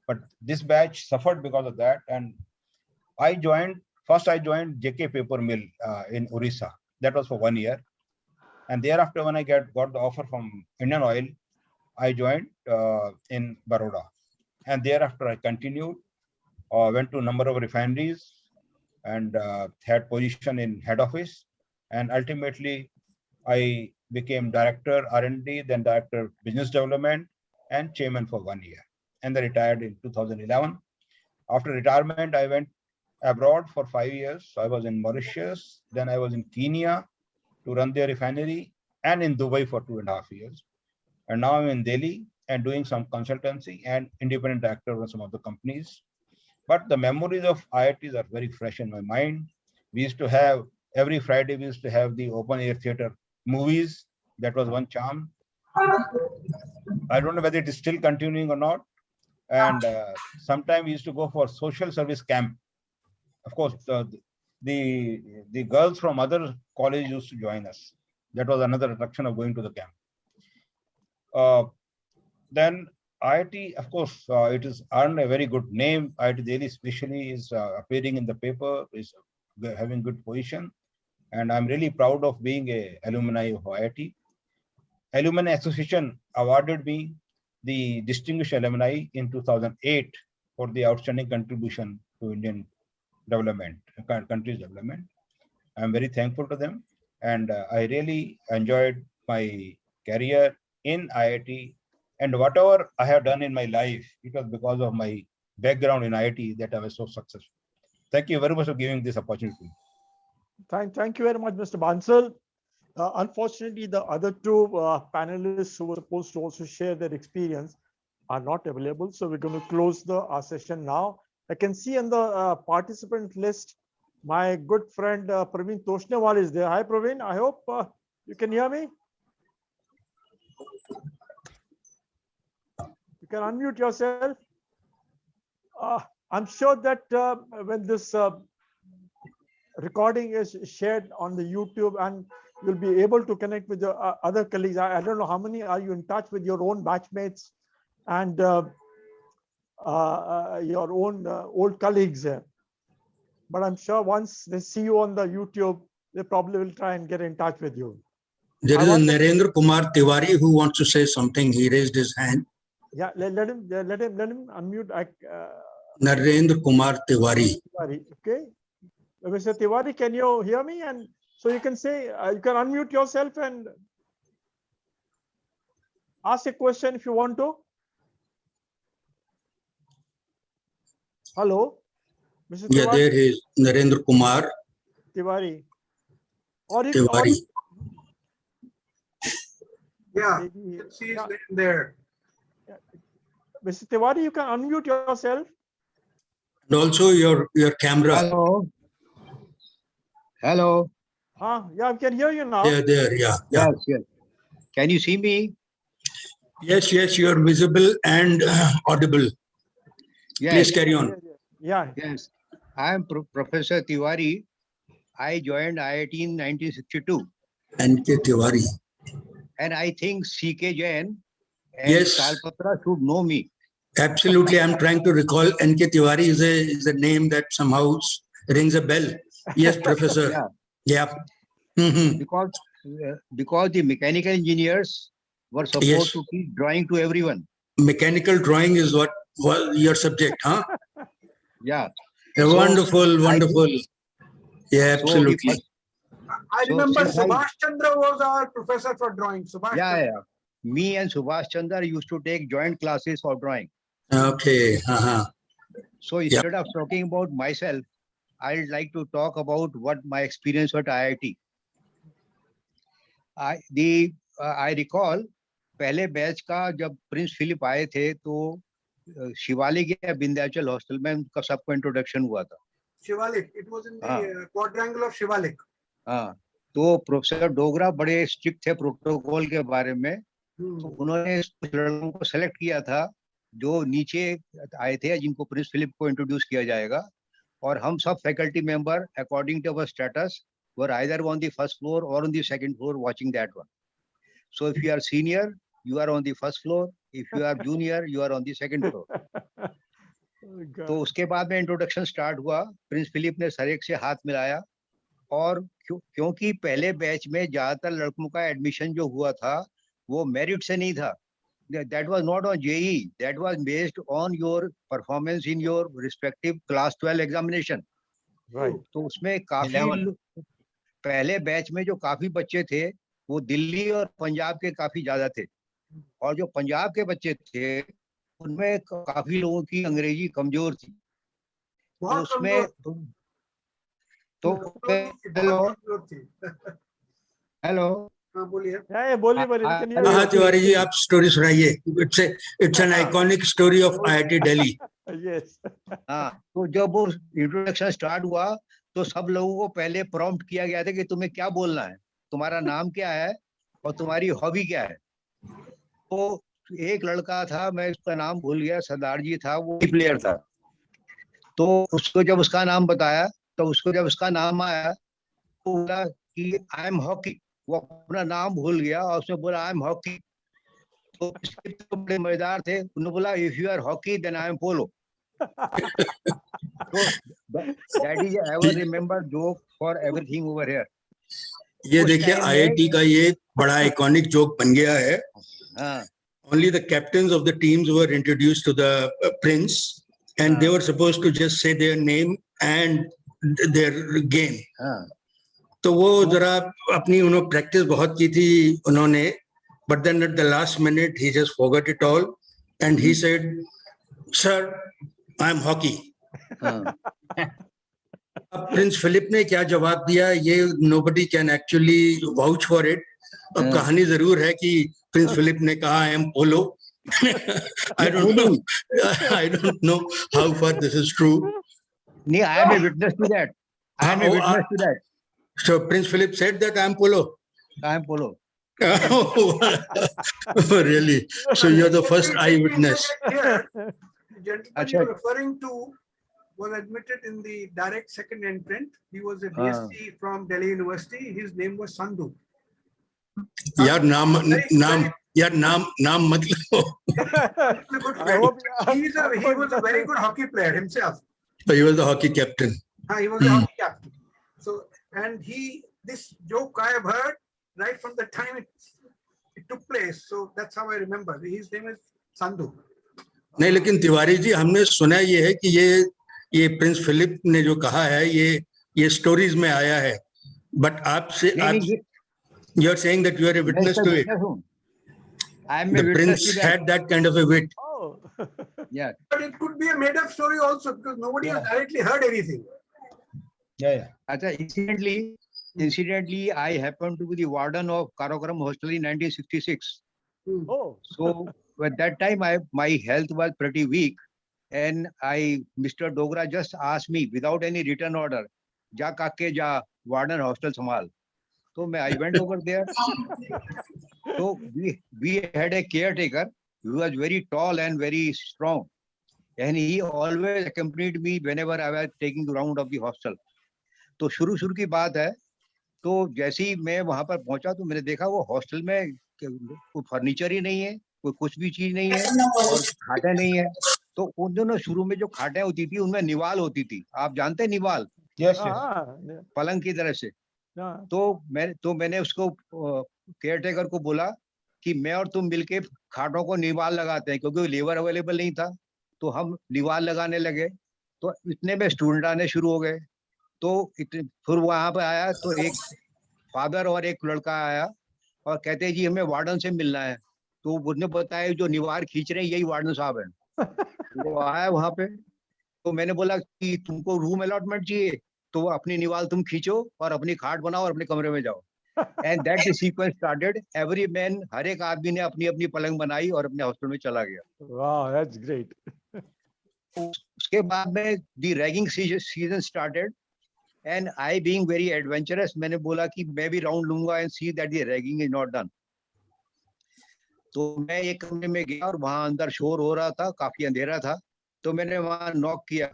but this batch suffered because of that. And I joined JK Paper Mill in Orissa. That was for 1 year. And thereafter, when I got the offer from Indian Oil, I joined in Baroda. And thereafter, I continued, went to a number of refineries, and had position in head office. And ultimately, I became director R&D, then director business development, and chairman for 1 year. And then retired in 2011. After retirement, I went abroad for 5 years. So I was in Mauritius, then I was in Kenya to run their refinery, and in Dubai for 2.5 years. And now I'm in Delhi and doing some consultancy and independent director on some of the companies. But the memories of IITs are very fresh in my mind. We used to have, every Friday, we used to have the open air theater movies. That was one charm. I don't know whether it is still continuing or not. And sometimes we used to go for social service camp. Of course, the girls from other colleges used to join us. That was another attraction of going to the camp. Then IIT, of course, it has earned a very good name. IIT Delhi especially is appearing in the paper, is having good position. And I'm really proud of being an alumni of IIT. Alumni Association awarded me the Distinguished Alumni in 2008 for the outstanding contribution to Indian development, country's development. I'm very thankful to them. And I really enjoyed my career in IIT. And whatever I have done in my life, it was because of my background in IIT that I was so successful. Thank you very much for giving this opportunity. Thank you very much, Mr. Bansal. Unfortunately, the other two panelists who were supposed to also share their experience are not available. So we're going to close our session now. I can see on the participant list, my good friend Praveen Toshnewal is there. Hi, Praveen. I hope you can hear me. You can unmute yourself. I'm sure that when this recording is shared on the YouTube, and you'll be able to connect with your other colleagues. I don't know how many are you in touch with your own batchmates and your own old colleagues here. But I'm sure once they see you on the YouTube, they probably will try and get in touch with you. There is a Narendra Kumar Tiwari who wants to say something. He raised his hand. Yeah, let him unmute. Narendra Kumar Tiwari. Okay. Mr. Tiwari, can you hear me? And so you can say, you can unmute yourself and ask a question if you want to. Hello, Mr. Yeah, Tiwari. there is Narendra Kumar Tiwari. Or Tiwari. Yeah, maybe, you can see his yeah. name there. Mr. Tiwari, you can unmute yourself. And also your camera. Hello. Hello. Yeah, we can hear you now. There, yeah. Yes, yes. Can you see me? Yes, you're visible and audible. Yes. Please carry on. Yeah. Yes. I am Professor Tiwari. I joined IIT in 1962. N.K. Tiwari. And I think C.K. Jain and Yes. Talpatra should know me. Absolutely. I'm trying to recall. N.K. Tiwari is a name that somehow rings a bell. Yes, Professor. Yeah. Yeah. Mhm. Because the mechanical engineers were supposed Yes. to teach drawing to everyone. Mechanical drawing is what your subject, huh? Yeah. Wonderful. Yeah, So the absolutely. first- I So remember since I- Subhash Chandra was our professor for drawing. Subhash Chandra. yeah. Me and Subhash Chandra used to take joint classes for drawing. Okay. Uh-huh. So instead of talking about myself, I'd like to talk about what my experience at IIT. I recall पहले batch का जब Prince Philip आए थे तो शिवालिक या Vindhyachal hostel में उनका सबको इंट्रोडक्शन हुआ था. Shivalik. It was in the quadrangle of Shivalik. हाँ, तो प्रोफेसर डोगरा बड़े स्ट्रिक्ट थे प्रोटोकॉल के बारे में. तो उन्होंने कुछ लड़कों को सेलेक्ट किया था जो नीचे आए थे जिनको प्रिंस फिलिप को इंट्रोड्यूस किया जाएगा. और हम सब faculty member according to our status were either on the first floor or on the second floor watching that one. So if you are senior, you are on the first floor. If you are junior, you are on the second floor. तो उसके बाद में introduction start हुआ. Prince Philip ने sir एक से हाथ मिलाया और क्योंकि पहले बैच में ज्यादातर लड़कों का एडमिशन जो हुआ था वो मेरिट से नहीं था. That was not on JEE. That was based on your performance in your respective class 12 examination. Right. तो उसमें काफी पहले बैच में जो काफी बच्चे थे वो दिल्ली और पंजाब के काफी ज्यादा थे. और जो पंजाब के बच्चे थे उनमें काफी लोगों की अंग्रेजी कमजोर थी. तो उसमें हेलो बोलिए. बोलिए. तिवारी जी आप स्टोरी सुनाइए. It's an iconic story of IIT Delhi. Yes. हाँ, तो जब वो इंट्रोडक्शन स्टार्ट हुआ तो सब लोगों को पहले प्रॉम्प्ट किया गया था कि तुम्हें क्या बोलना है, तुम्हारा नाम क्या है और तुम्हारी हॉबी क्या है. तो एक लड़का था, मैं उसका नाम भूल गया, सरदार जी था, वो प्लेयर था. तो उसको जब उसका नाम बताया तो उसको जब उसका नाम आया तो बोला कि आई एम हॉकी. वो अपना नाम भूल गया और उसने बोला आई एम हॉकी. तो उसके बड़े मजेदार थे. उन्होंने बोला if you are hockey then I am polo. So that is ever remember joke for everything over here. ये देखिए IIT का ये बड़ा आइकॉनिक जोक बन गया है. हाँ. Only the captains of the teams were introduced to the prince, and they were supposed to just say their name and their game. तो वो जरा अपनी उन्होंने प्रैक्टिस बहुत की थी उन्होंने, but then at the last minute he just forgot it all and he said, "Sir, I am hockey." अब प्रिंस फिलिप ने क्या जवाब दिया ये nobody can actually vouch for it. अब कहानी जरूर है कि प्रिंस फिलिप ने कहा I am polo. I don't know how far this is true. No, I am a witness to that. I am a witness to that. So Prince Philip said that I am polo. I am polo. Oh, really? So you're the first eyewitness. Here, the gentleman you're referring to was admitted in the direct second entrant. He was a BSc from Delhi University. His name was Sandhu. यार नाम मत लो. He was a very good hockey player himself. So he was the hockey captain. He was a hockey captain. So, and this joke I have heard right from the time it took place. So that's how I remember. His name is Sandhu. नहीं, लेकिन तिवारी जी हमने सुना ये है कि ये Prince Philip ने जो कहा है ये स्टोरीज में आया है. But you're saying that you are a witness to it. I am the prince had that kind of a wit. Oh. Yeah. But it could be a made-up story also because nobody has directly heard anything. Yeah. अच्छा, incidentally, Incidentally, I happened to be the warden of Karakoram Hostel in 1966. Oh, So at that time, my health was pretty weak, and Mr. Dogra just asked me without any written order, "Ja kake ja warden hostel samal." So I went over there. So we had a caretaker who was very tall and very strong, and he always accompanied me whenever I was taking the round of the hostel. तो शुरू की बात है, तो जैसे ही मैं वहां पर पहुंचा तो मैंने देखा वो हॉस्टल में कोई फर्नीचर ही नहीं है, कोई कुछ भी चीज नहीं है और खाटें नहीं है। तो उन दोनों शुरू में जो खाटें होती थी उनमें निवाल होती थी, आप जानते हैं निवाल, Yes, yes. पलंग की तरह से। तो मैंने उसको केयरटेकर को बोला कि मैं और तुम मिलके खाटों को निवाल लगाते हैं, क्योंकि लेबर अवेलेबल नहीं था, तो हम निवाल लगाने लगे। तो इतने में स्टूडेंट आने शुरू हो गए। तो फिर वहां पे आया तो एक फादर और एक लड़का आया और कहते हैं जी हमें वार्डन से मिलना है। तो उसने बताया जो निवार खींच रहे हैं यही वार्डन साहब हैं। वो आया वहां पे, तो मैंने बोला कि तुमको रूम अलॉटमेंट चाहिए तो अपनी निवाल तुम खींचो और अपनी खाट बनाओ और अपने कमरे में जाओ। And that the sequence started. Every man, हर एक आदमी ने अपनी अपनी पलंग बनाई और अपने हॉस्टल में चला गया। wow, that's great. उसके बाद में the ragging season started, and I being very adventurous, मैंने बोला कि मैं भी राउंड लूंगा and see that the ragging is not done. तो मैं एक कमरे में गया और वहां अंदर शोर हो रहा था, काफी अंधेरा था। तो मैंने वहां नॉक किया,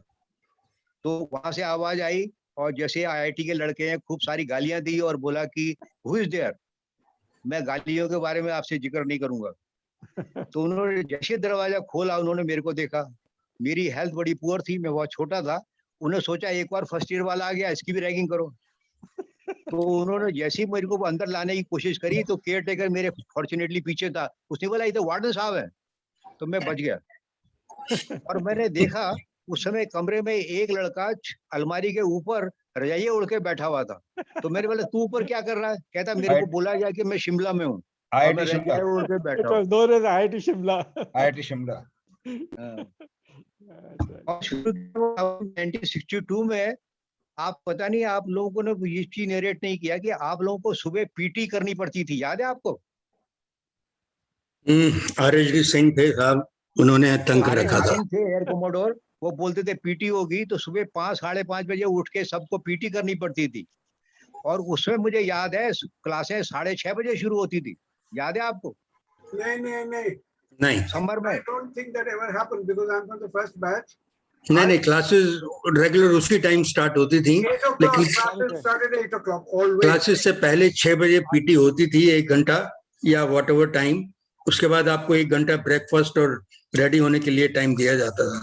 तो वहां से आवाज आई और जैसे आईआईटी के लड़के हैं खूब सारी गालियां दी और बोला कि हु इज देयर। मैं गालियों के बारे में आपसे जिक्र नहीं करूंगा। तो उन्होंने जैसे दरवाजा खोला, उन्होंने मेरे को देखा, मेरी हेल्थ बड़ी पुअर थी, मैं बहुत छोटा था। उन्होंने सोचा एक बार फर्स्ट ईयर वाला आ गया, इसकी भी रैगिंग करो। तो उन्होंने जैसे ही मेरे को अंदर लाने की कोशिश करी तो केयर टेकर मेरे फॉर्चुनेटली पीछे था, उसने बोला ये तो वार्डन साहब है। तो मैं बच गया। और मैंने देखा उस समय कमरे में एक लड़का अलमारी के ऊपर रजाइयां उड़ के बैठा हुआ था। तो मैंने बोला तू ऊपर क्या कर रहा है? कहता मेरे को बोला गया कि मैं शिमला में हूँ और मैं IIT Shimla. रजाइयां उड़ के It बैठा हूँ। was known as IIT Shimla. IIT Shimla. That's right. और शुरू 1962 में, आप पता नहीं आप लोगों ने ये चीज नरेट नहीं किया कि आप लोगों को सुबह पीटी करनी पड़ती थी, याद है आपको? RHD सिंह थे साहब, उन्होंने तंग कर रखा था। थे एयर कोमोडोर, वो बोलते थे पीटी होगी तो सुबह 5 साढ़े 5 बजे उठ के सबको पीटी करनी पड़ती थी। और उसमें मुझे याद है क्लासें 6:30 बजे शुरू होती थी, याद है आपको? नहीं समर में। I don't think that ever happened because I'm from the first batch. नहीं, क्लासेस रेगुलर उसी टाइम स्टार्ट होती थी, 8 o'clock, लेकिन classes started at 8 o'clock always. Classes से पहले 6 बजे पीटी होती थी, 1 घंटा या वॉट एवर टाइम। उसके बाद आपको 1 घंटा ब्रेकफास्ट और रेडी होने के लिए टाइम दिया जाता था।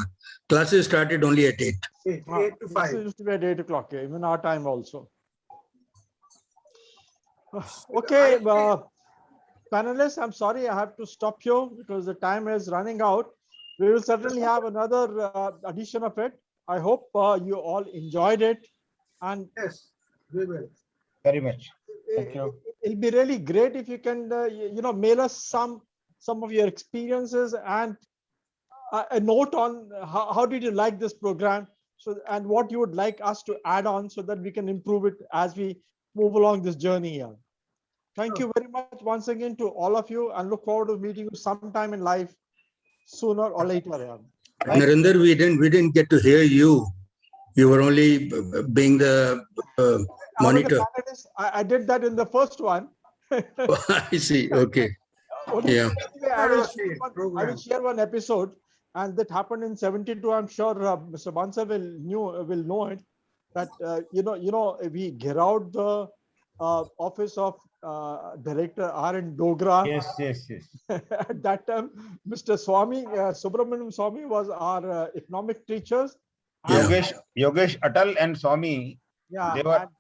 Classes started only at 8। 8 to 5. This used to be at 8 o'clock, yeah, even our time also. Okay, panelists, I'm sorry I have to stop you because the time is running out. We will certainly have another edition of it. I hope you all enjoyed it, and Yes, we will. Very much. Thank you. it'll be really great if you can, mail us some of your experiences and a note on how did you like this program, so and what you would like us to add on so that we can improve it as we move along this journey here. Thank you very much once again to all of you, and look forward to meeting you sometime in life, sooner or later. Yeah. Narinder, we didn't get to hear you. You were only being the monitor. I did that in the first one. I see. Okay. Yeah. I will share one episode, and that happened in 72. I'm sure Mr. Bansa will know it. That we get out the office of Director R.N. Dogra. Yes. At that time, Mr. Swami, Subramaniam Swami was our economic teachers. Yeah. Yogesh Atal and Swami. Yeah, They were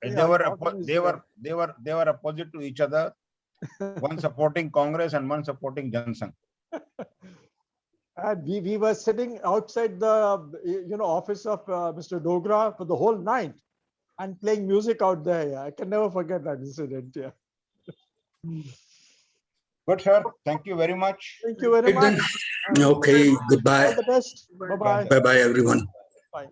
opposite to each other. One supporting Congress and one supporting Jan Sangh. And we were sitting outside the office of Mr. Dogra for the whole night and playing music out there. Yeah. I can never forget that incident. Yeah. Good, sir. Thank you very much. Thank you very Right then. much. Okay. All Goodbye. the best. Bye-bye. Bye-bye, everyone. Bye.